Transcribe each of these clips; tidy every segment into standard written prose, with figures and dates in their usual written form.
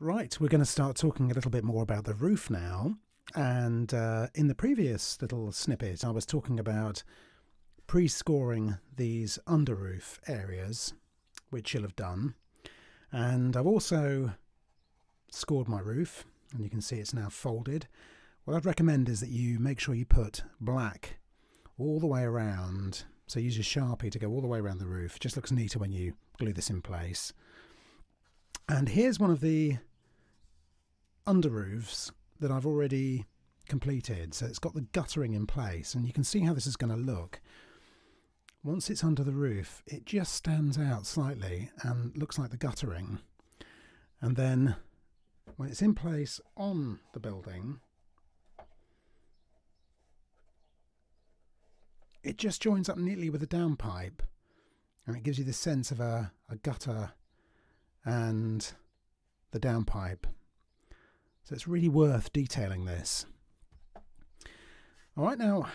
Right, we're going to start talking a little bit more about the roof now. And in the previous little snippet, I was talking about pre-scoring these under-roof areas, which you'll have done. And I've also scored my roof, and you can see it's now folded. What I'd recommend is that you make sure you put black all the way around. So use your Sharpie to go all the way around the roof. It just looks neater when you glue this in place. And here's one of the under roofs that I've already completed. So it's got the guttering in place, and you can see how this is going to look. Once it's under the roof, it just stands out slightly and looks like the guttering. And then when it's in place on the building, it just joins up neatly with the downpipe, and it gives you the sense of a gutter and the downpipe. So it's really worth detailing this. All right, now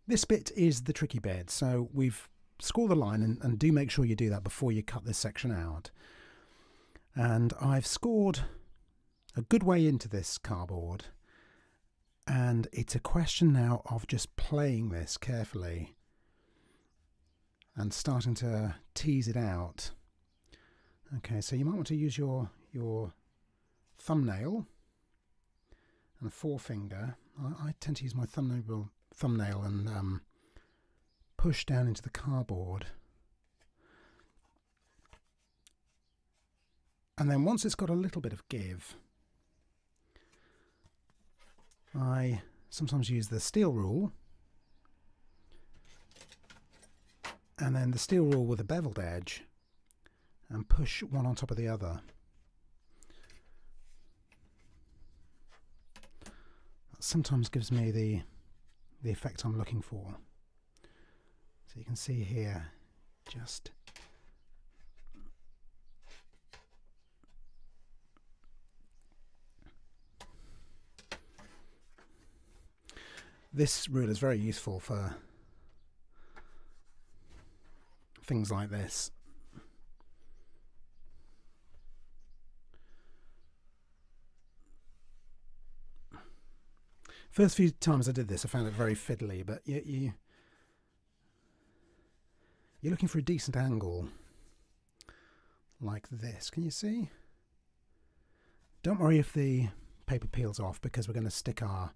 this bit is the tricky bit. So we've scored the line, and do make sure you do that before you cut this section out. And I've scored a good way into this cardboard, and it's a question now of just playing this carefully and starting to tease it out. Okay, so you might want to use your thumbnail and a forefinger. I tend to use my thumbnail and push down into the cardboard. And then once it's got a little bit of give, I sometimes use the steel rule, and then the steel rule with a beveled edge, and push one on top of the other. That sometimes gives me the effect I'm looking for. So you can see here, just this rule is very useful for things like this. First few times I did this, I found it very fiddly, but you're looking for a decent angle like this. Can you see? Don't worry if the paper peels off, because we're going to stick our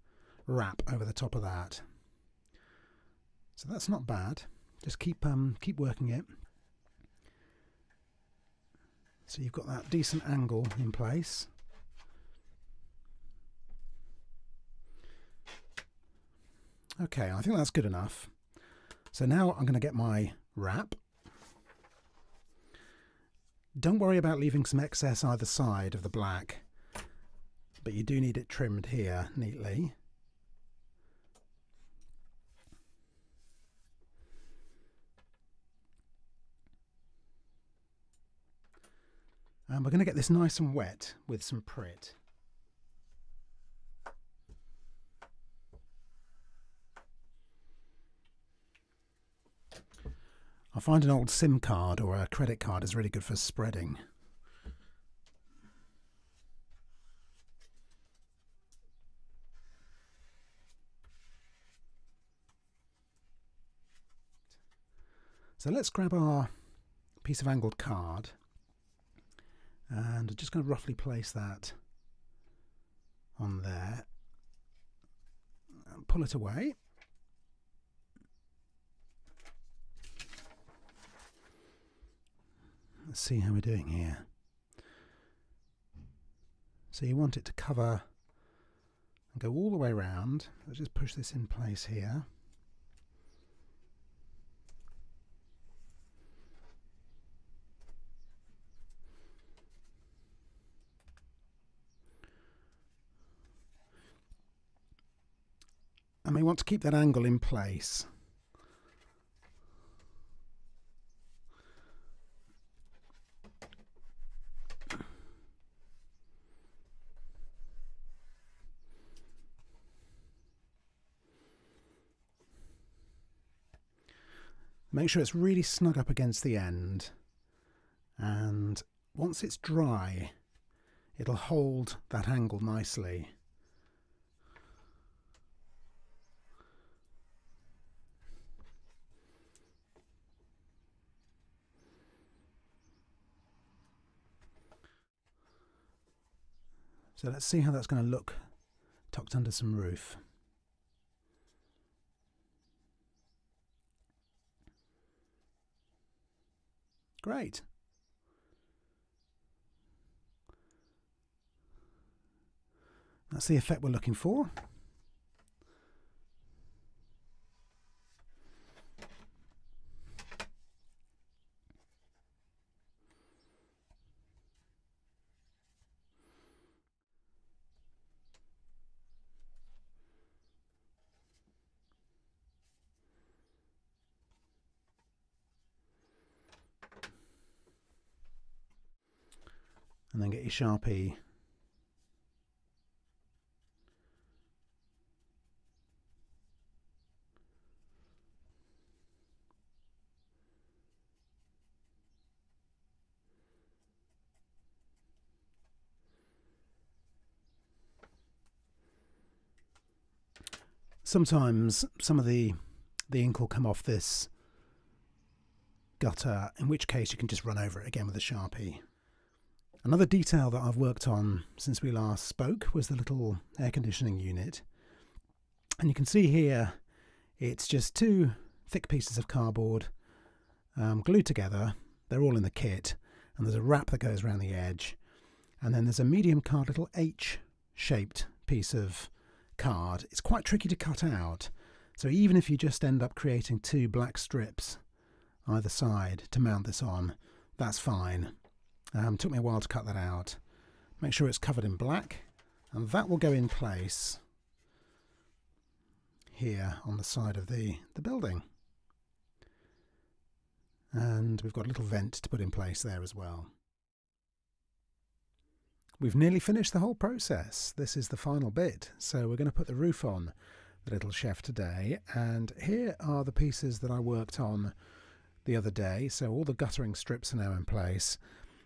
wrap over the top of that. So that's not bad. Just keep working it. So you've got that decent angle in place. Okay, I think that's good enough. So now I'm going to get my wrap. Don't worry about leaving some excess either side of the black, but you do need it trimmed here neatly. And we're going to get this nice and wet with some Prit. I find an old SIM card or a credit card is really good for spreading. So let's grab our piece of angled card, and I'm just going to roughly place that on there and pull it away. Let's see how we're doing here. So you want it to cover and go all the way around. Let's just push this in place here. And we want to keep that angle in place. Make sure it's really snug up against the end, and once it's dry it'll hold that angle nicely. So let's see how that's going to look tucked under some roof. Great. That's the effect we're looking for. And then get your Sharpie . Sometimes some of the ink will come off this gutter, in which case you can just run over it again with a Sharpie. Another detail that I've worked on since we last spoke was the little air conditioning unit. And you can see here it's just two thick pieces of cardboard glued together. They're all in the kit, and there's a wrap that goes around the edge. And then there's a medium card, little H-shaped piece of card. It's quite tricky to cut out, so even if you just end up creating two black strips either side to mount this on, that's fine. Took me a while to cut that out. Make sure it's covered in black, and that will go in place here on the side of the building. And we've got a little vent to put in place there as well. We've nearly finished the whole process. This is the final bit. So we're going to put the roof on the little chef today. And here are the pieces that I worked on the other day. So all the guttering strips are now in place.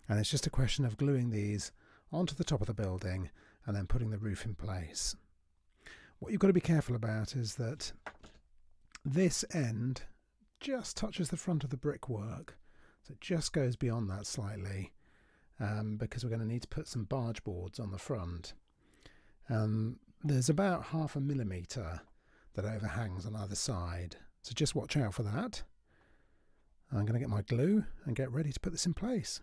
And it's just a question of gluing these onto the top of the building and then putting the roof in place. What you've got to be careful about is that this end just touches the front of the brickwork. So it just goes beyond that slightly. Because we're going to need to put some bargeboards on the front. There's about 0.5 millimetre that overhangs on either side, so just watch out for that. I'm going to get my glue and get ready to put this in place.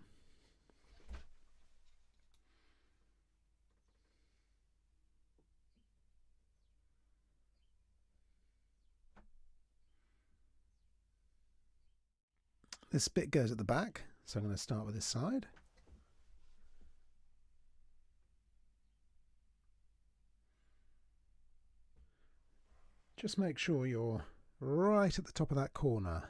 This bit goes at the back, so I'm going to start with this side. Just make sure you're right at the top of that corner.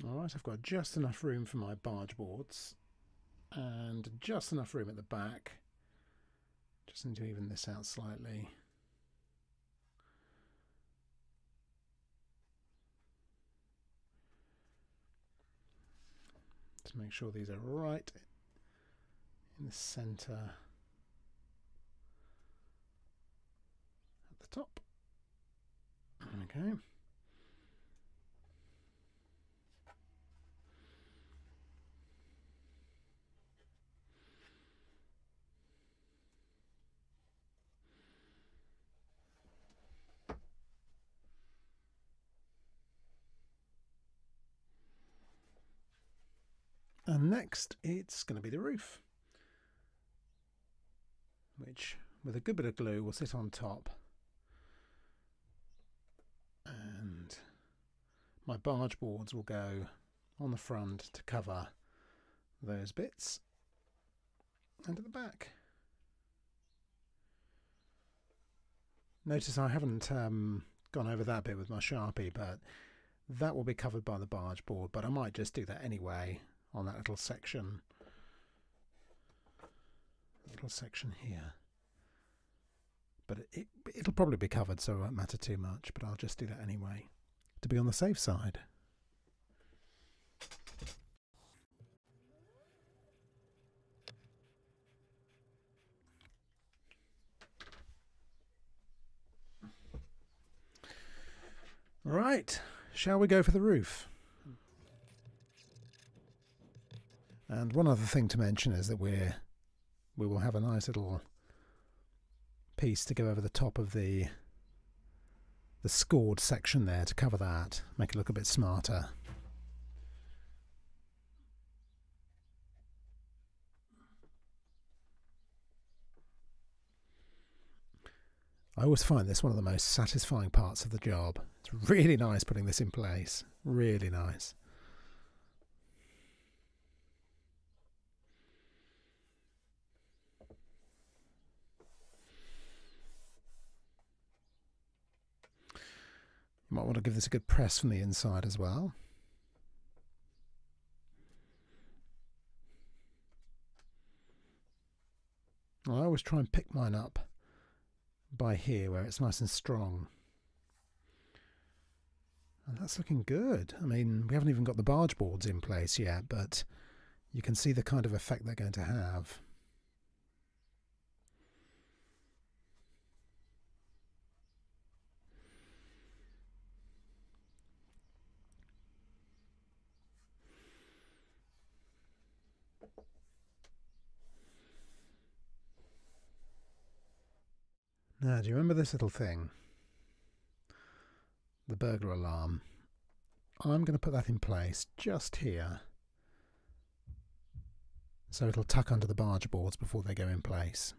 Alright, I've got just enough room for my barge boards and just enough room at the back. Just need to even this out slightly. To make sure these are right in the centre at the top. Okay. And next it's going to be the roof, which with a good bit of glue will sit on top, and my barge boards will go on the front to cover those bits, and at the back. Notice I haven't gone over that bit with my Sharpie, but that will be covered by the barge board, but I might just do that anyway on that little section here. But it'll probably be covered, so it won't matter too much, but I'll just do that anyway to be on the safe side. Right, shall we go for the roof? And one other thing to mention is that we will have a nice little piece to go over the top of the scored section there to cover that, make it look a bit smarter. I always find this one of the most satisfying parts of the job. It's really nice putting this in place, really nice. You might want to give this a good press from the inside as well. I always try and pick mine up by here where it's nice and strong. And that's looking good. I mean, we haven't even got the barge boards in place yet, but you can see the kind of effect they're going to have. Now, do you remember this little thing? The burglar alarm. I'm going to put that in place just here, so it'll tuck under the barge boards before they go in place.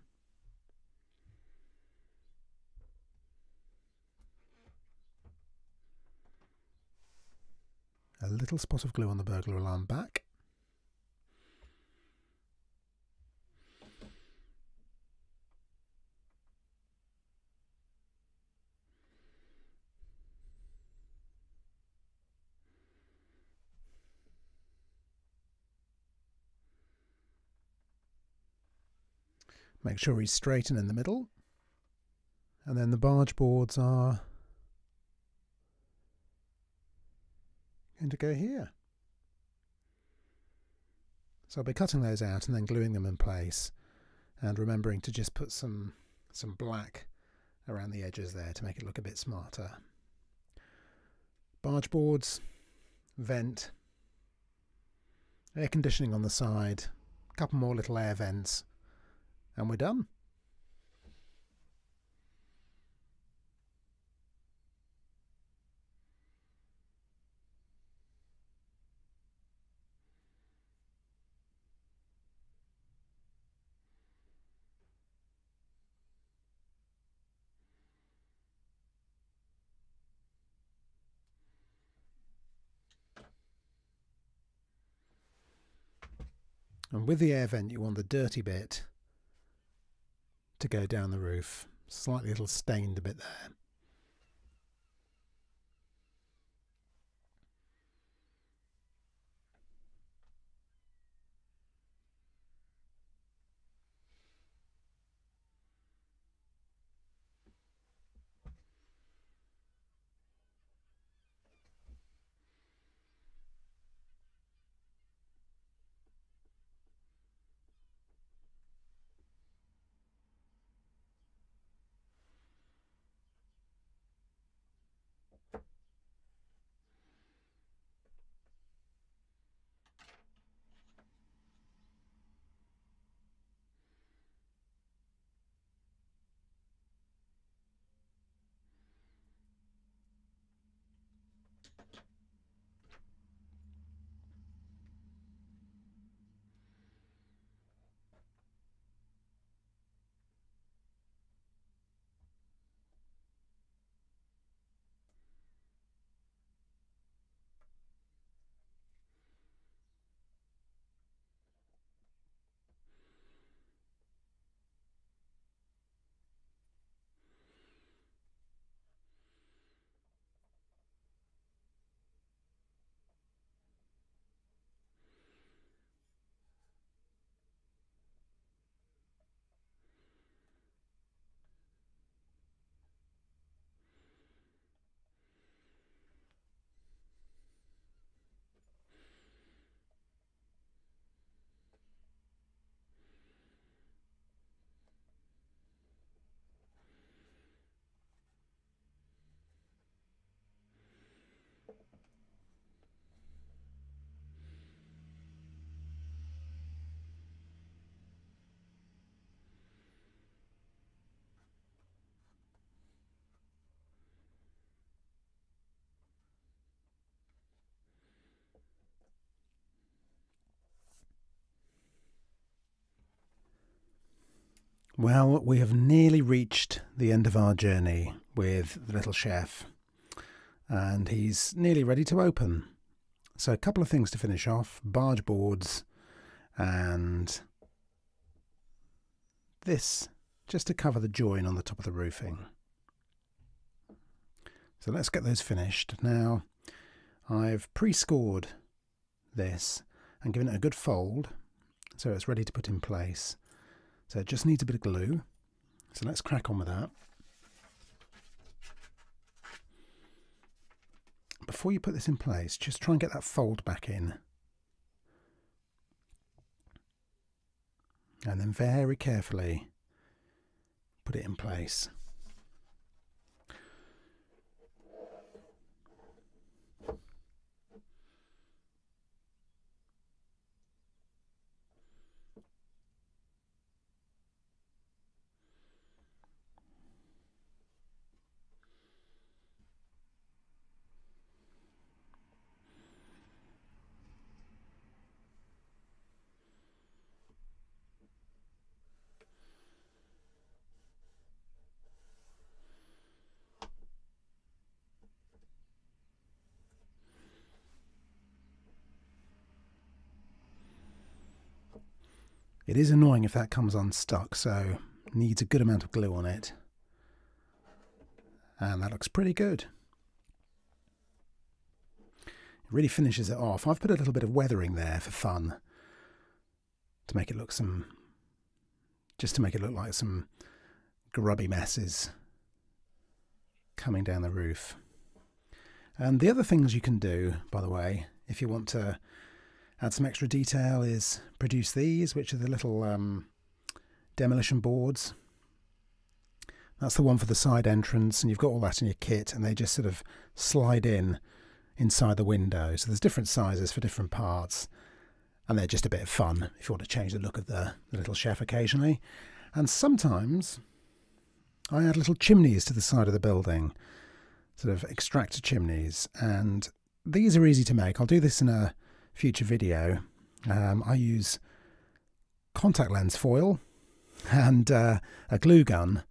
A little spot of glue on the burglar alarm back. Make sure he's straight and in the middle. And then the barge boards are going to go here. So I'll be cutting those out and then gluing them in place, and remembering to just put some black around the edges there to make it look a bit smarter. Barge boards, vent, air conditioning on the side, a couple more little air vents, and we're done. And with the air vent, you want the dirty bit to go down the roof. Slightly little stained bit there. Well, we have nearly reached the end of our journey with the little chef, and he's nearly ready to open. So a couple of things to finish off: bargeboards and this, just to cover the join on the top of the roofing. So let's get those finished. Now, I've pre-scored this and given it a good fold so it's ready to put in place. So it just needs a bit of glue. So let's crack on with that. Before you put this in place, just try and get that fold back in. And then very carefully put it in place. It is annoying if that comes unstuck, so needs a good amount of glue on it. And that looks pretty good. It really finishes it off. I've put a little bit of weathering there for fun, to make it look just to make it look like some grubby messes coming down the roof. And the other things you can do, by the way, if you want to add some extra detail, is produce these, which are the little demolition boards. That's the one for the side entrance, and you've got all that in your kit, and they just sort of slide in inside the window. So there's different sizes for different parts, and they're just a bit of fun if you want to change the look of the little chef occasionally. And sometimes I add little chimneys to the side of the building, sort of extractor chimneys, and these are easy to make. I'll do this in a future video. I use contact lens foil and a glue gun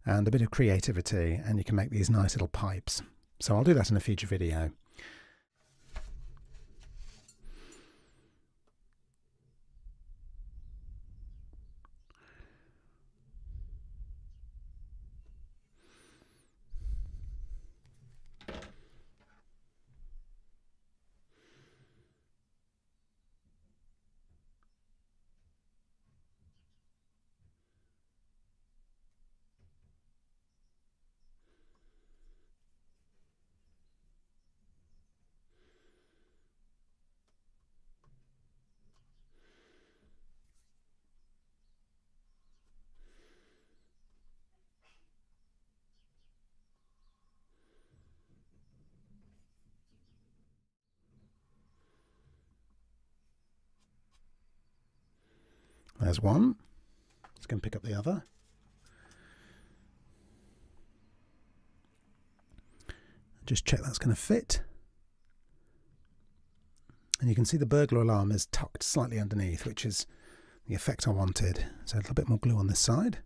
and a bit of creativity, and you can make these nice little pipes. So I'll do that in a future video. There's one. Let's go and pick up the other. Just check that's going to fit. And you can see the burglar alarm is tucked slightly underneath, which is the effect I wanted. So a little bit more glue on this side.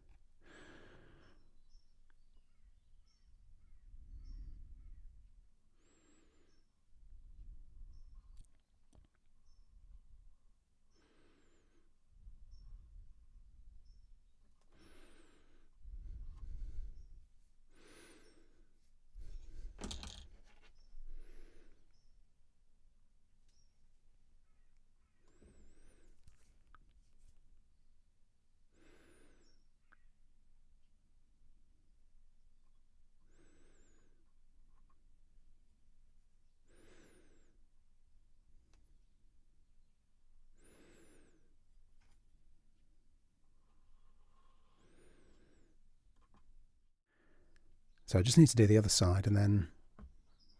So I just need to do the other side, and then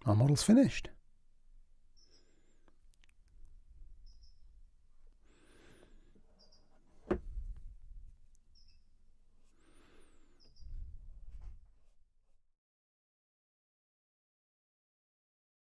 our model's finished.